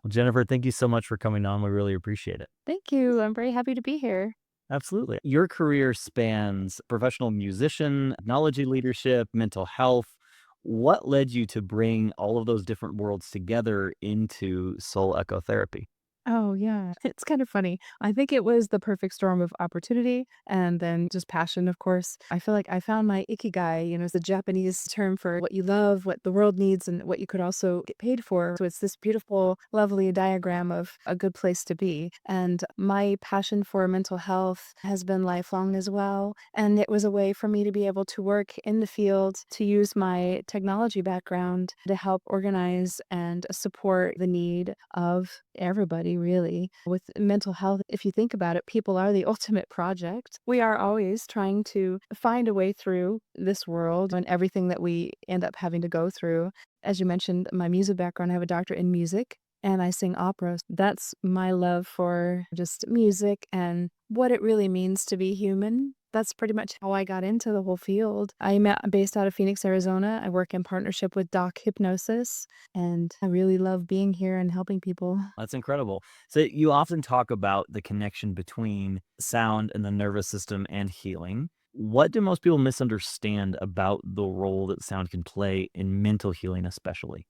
Well, Jennifer, thank you so much for coming on. We really appreciate it. Thank you. I'm very happy to be here. Absolutely. Your career spans professional musician, technology leadership, mental health. What led you to bring all of those different worlds together into soul echo therapy? Oh, yeah. It's kind of funny. I think it was the perfect storm of opportunity and then just passion, of course. I feel like I found my ikigai, it's the Japanese term for what you love, what the world needs, and what you could also get paid for. So it's this beautiful, lovely diagram of a good place to be. And my passion for mental health has been lifelong as well. And it was a way for me to be able to work in the field, to use my technology background to help organize and support the need of everybody really. With mental health, if you think about it, people are the ultimate project. We are always trying to find a way through this world and everything that we end up having to go through. As you mentioned, my music background, I have a doctorate in music and I sing opera. That's my love for just music and what it really means to be human. That's pretty much how I got into the whole field. Based out of Phoenix, Arizona. I work in partnership with Doc Hypnosis, and I really love being here and helping people. That's incredible. So you often talk about the connection between sound and the nervous system and healing. What do most people misunderstand about the role that sound can play in mental healing, especially?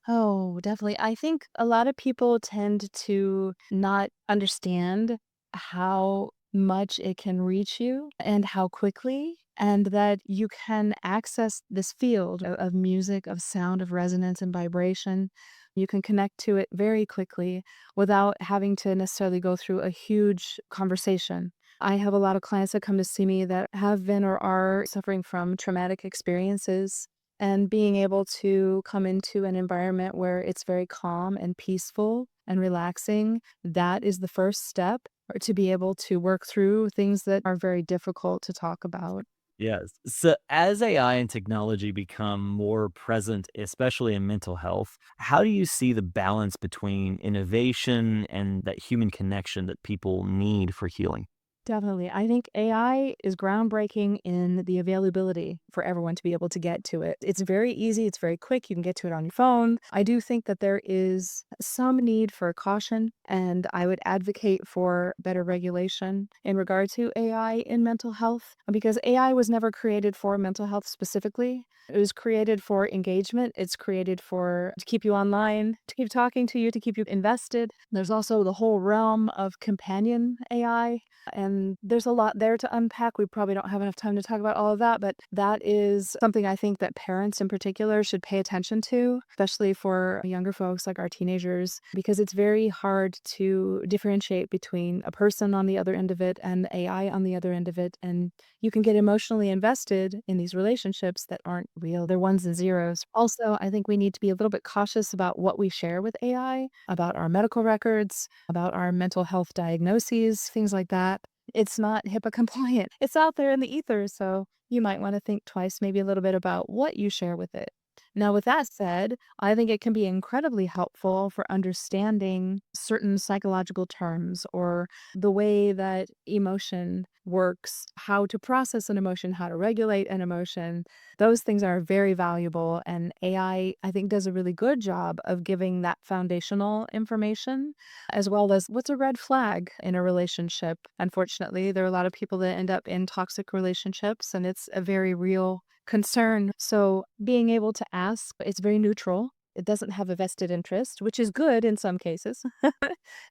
Oh, definitely. I think a lot of people tend to not understand how much it can reach you and how quickly, and that you can access this field of music, of sound, of resonance and vibration. You can connect to it very quickly without having to necessarily go through a huge conversation. I have a lot of clients that come to see me that have been or are suffering from traumatic experiences, and being able to come into an environment where it's very calm and peaceful and relaxing, that is the first step, or to be able to work through things that are very difficult to talk about. Yes. So as AI and technology become more present, especially in mental health, how do you see the balance between innovation and that human connection that people need for healing? Definitely. I think AI is groundbreaking in the availability for everyone to be able to get to it. It's very easy, it's very quick, you can get to it on your phone. I do think that there is some need for caution, and I would advocate for better regulation in regard to AI in mental health because AI was never created for mental health specifically. It was created for engagement. It's created for to keep you online, to keep talking to you, to keep you invested. There's also the whole realm of companion AI, and there's a lot there to unpack. We probably don't have enough time to talk about all of that, but that is something I think that parents in particular should pay attention to, especially for younger folks like our teenagers, because it's very hard to differentiate between a person on the other end of it and the AI on the other end of it. And you can get emotionally invested in these relationships that aren't real. They're ones and zeros. Also, I think we need to be a little bit cautious about what we share with AI, about our medical records, about our mental health diagnoses, things like that. It's not HIPAA compliant. It's out there in the ether, so you might wanna think twice, maybe a little bit about what you share with it. Now, with that said, I think it can be incredibly helpful for understanding certain psychological terms or the way that emotion works, how to process an emotion, how to regulate an emotion. Those things are very valuable, and I think, does a really good job of giving that foundational information, as well as what's a red flag in a relationship. Unfortunately, there are a lot of people that end up in toxic relationships, and it's a very real concern. So being able to ask, it's very neutral. It doesn't have a vested interest, which is good in some cases,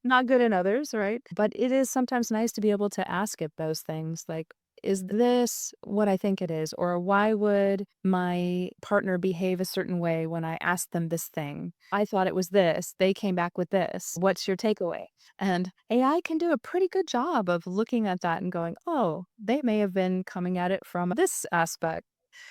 not good in others, right? But it is sometimes nice to be able to ask it those things like, is this what I think it is? Or why would my partner behave a certain way when I asked them this thing? I thought it was this. They came back with this. What's your takeaway? And AI can do a pretty good job of looking at that and going, oh, they may have been coming at it from this aspect.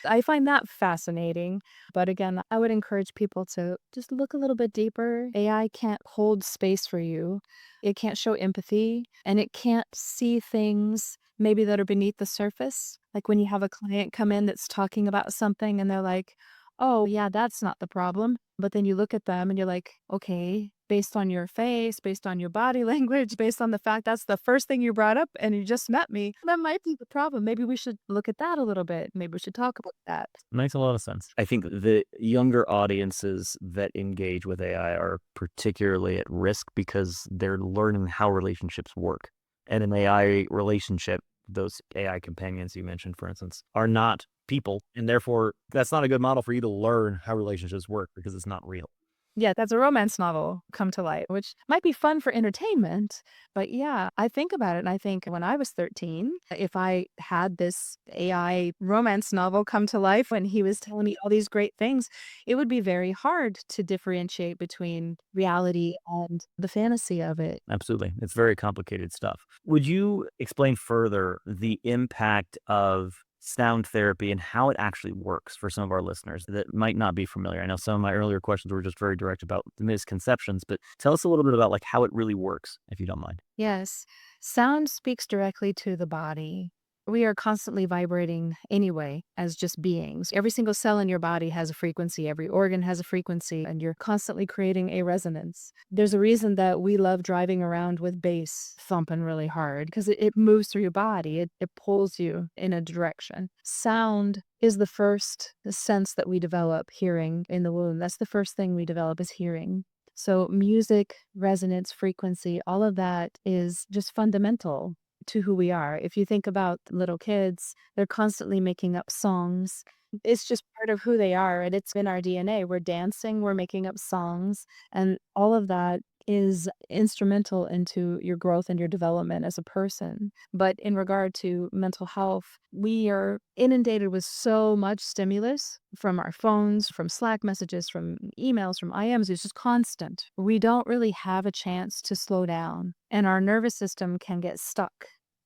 I find that fascinating. But again, I would encourage people to just look a little bit deeper. AI can't hold space for you. It can't show empathy and it can't see things maybe that are beneath the surface. Like when you have a client come in that's talking about something and they're like, "Oh, yeah, that's not the problem." But then you look at them and you're like, "Okay, based on your face, based on your body language, based on the fact that's the first thing you brought up and you just met me, that might be the problem. Maybe we should look at that a little bit. Maybe we should talk about that." Makes a lot of sense. I think the younger audiences that engage with AI are particularly at risk because they're learning how relationships work. And an AI relationship, those AI companions you mentioned, for instance, are not people. And therefore, that's not a good model for you to learn how relationships work because it's not real. Yeah, that's a romance novel come to light, which might be fun for entertainment. But yeah, I think about it and I think when I was 13, if I had this AI romance novel come to life and he was telling me all these great things, it would be very hard to differentiate between reality and the fantasy of it. Absolutely. It's very complicated stuff. Would you explain further the impact of sound therapy and how it actually works for some of our listeners that might not be familiar? I know some of my earlier questions were just very direct about the misconceptions, but tell us a little bit about like how it really works, if you don't mind. Yes, sound speaks directly to the body. We are constantly vibrating anyway as just beings. Every single cell in your body has a frequency, every organ has a frequency, and you're constantly creating a resonance. There's a reason that we love driving around with bass thumping really hard because it moves through your body, it pulls you in a direction. Sound is the first sense that we develop hearing in the womb. That's the first thing we develop is hearing. So music, resonance, frequency, all of that is just fundamental to who we are. If you think about little kids, they're constantly making up songs. It's just part of who they are, and it's in our DNA. We're dancing, we're making up songs, and all of that is instrumental into your growth and your development as a person. But in regard to mental health, we are inundated with so much stimulus from our phones, from Slack messages, from emails, from IMs. It's just constant. We don't really have a chance to slow down, and our nervous system can get stuck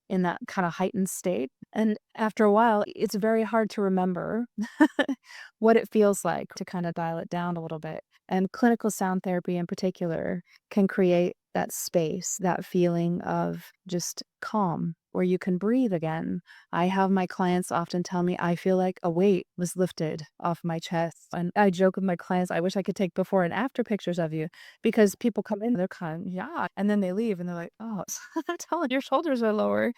in that kind of heightened state. And after a while, it's very hard to remember what it feels like to kind of dial it down a little bit. And clinical sound therapy in particular can create that space, that feeling of just calm where you can breathe again. I have my clients often tell me, I feel like a weight was lifted off my chest. And I joke with my clients, I wish I could take before and after pictures of you because people come in, they're kind of, yeah. And then they leave and they're like, oh, I'm telling your shoulders are lower.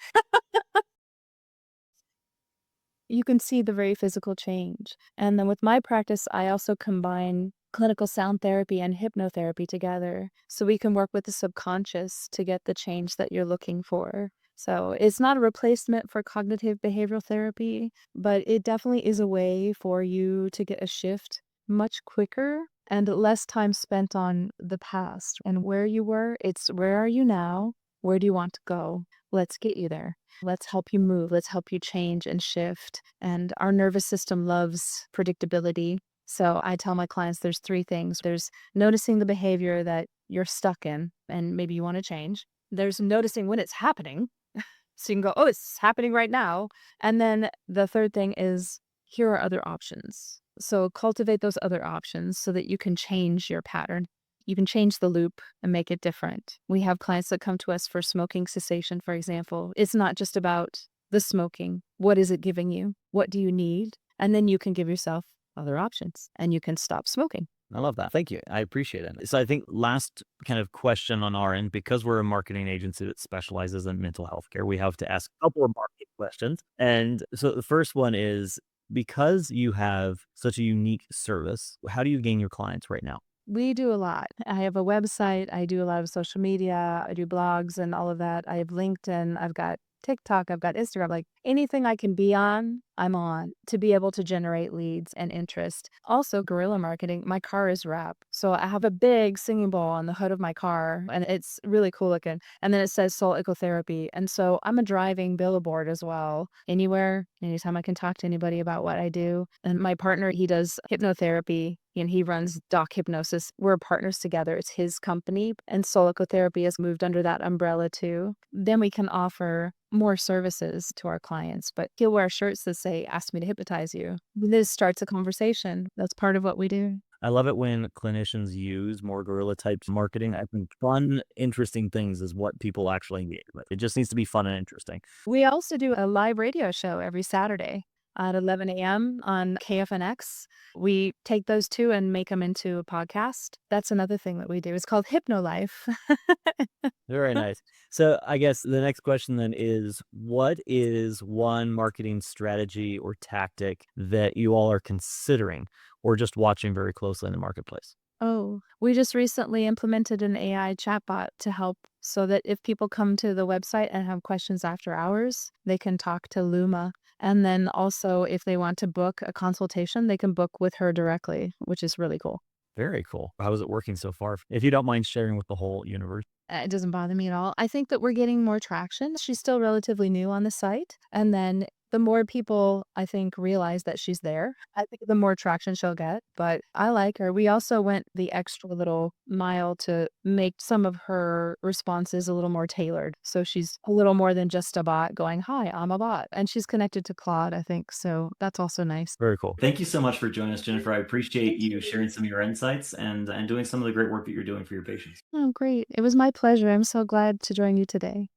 You can see the very physical change. And then with my practice, I also combine clinical sound therapy and hypnotherapy together so we can work with the subconscious to get the change that you're looking for. So it's not a replacement for cognitive behavioral therapy, but it definitely is a way for you to get a shift much quicker and less time spent on the past and where you were. It's where are you now? Where do you want to go? Let's get you there. Let's help you move. Let's help you change and shift. And our nervous system loves predictability. So I tell my clients there's three things. There's noticing the behavior that you're stuck in and maybe you want to change. There's noticing when it's happening. So you can go, oh, it's happening right now. And then the third thing is here are other options. So cultivate those other options so that you can change your pattern. You can change the loop and make it different. We have clients that come to us for smoking cessation, for example. It's not just about the smoking. What is it giving you? What do you need? And then you can give yourself other options and you can stop smoking. I love that. Thank you. I appreciate it. So I think last kind of question on our end, because we're a marketing agency that specializes in mental health care, we have to ask a couple of marketing questions. And so the first one is because you have such a unique service, how do you gain your clients right now? We do a lot. I have a website. I do a lot of social media. I do blogs and all of that. I have LinkedIn. I've got TikTok. I've got Instagram. Like anything I can be on, I'm on to be able to generate leads and interest. Also, guerrilla marketing. My car is wrapped. So I have a big singing bowl on the hood of my car and it's really cool looking. And then it says soul ecotherapy. And so I'm a driving billboard as well. Anywhere, anytime I can talk to anybody about what I do. And my partner, he does hypnotherapy and he runs Doc Hypnosis. We're partners together. It's his company, and Soul Ecotherapy has moved under that umbrella too. Then we can offer more services to our clients, but he'll wear shirts that say, ask me to hypnotize you. This starts a conversation. That's part of what we do. I love it when clinicians use more guerrilla type marketing. I think fun, interesting things is what people actually engage with. It just needs to be fun and interesting. We also do a live radio show every Saturday. at 11 a.m. on KFNX. We take those 2 and make them into a podcast. That's another thing that we do. It's called Hypnolife. Very nice. So I guess the next question then is, what is one marketing strategy or tactic that you all are considering or just watching very closely in the marketplace? Oh, we just recently implemented an AI chatbot to help so that if people come to the website and have questions after hours, they can talk to Luma. And then also, if they want to book a consultation, they can book with her directly, which is really cool. Very cool. How is it working so far? If you don't mind sharing with the whole universe. It doesn't bother me at all. I think that we're getting more traction. She's still relatively new on the site. And then the more people, I think, realize that she's there, I think the more traction she'll get. But I like her. We also went the extra little mile to make some of her responses a little more tailored. So she's a little more than just a bot going, "Hi, I'm a bot." And she's connected to Claude, I think. So that's also nice. Very cool. Thank you so much for joining us, Jennifer. I appreciate you sharing some of your insights and doing some of the great work that you're doing for your patients. Oh, great. It was my pleasure. I'm so glad to join you today.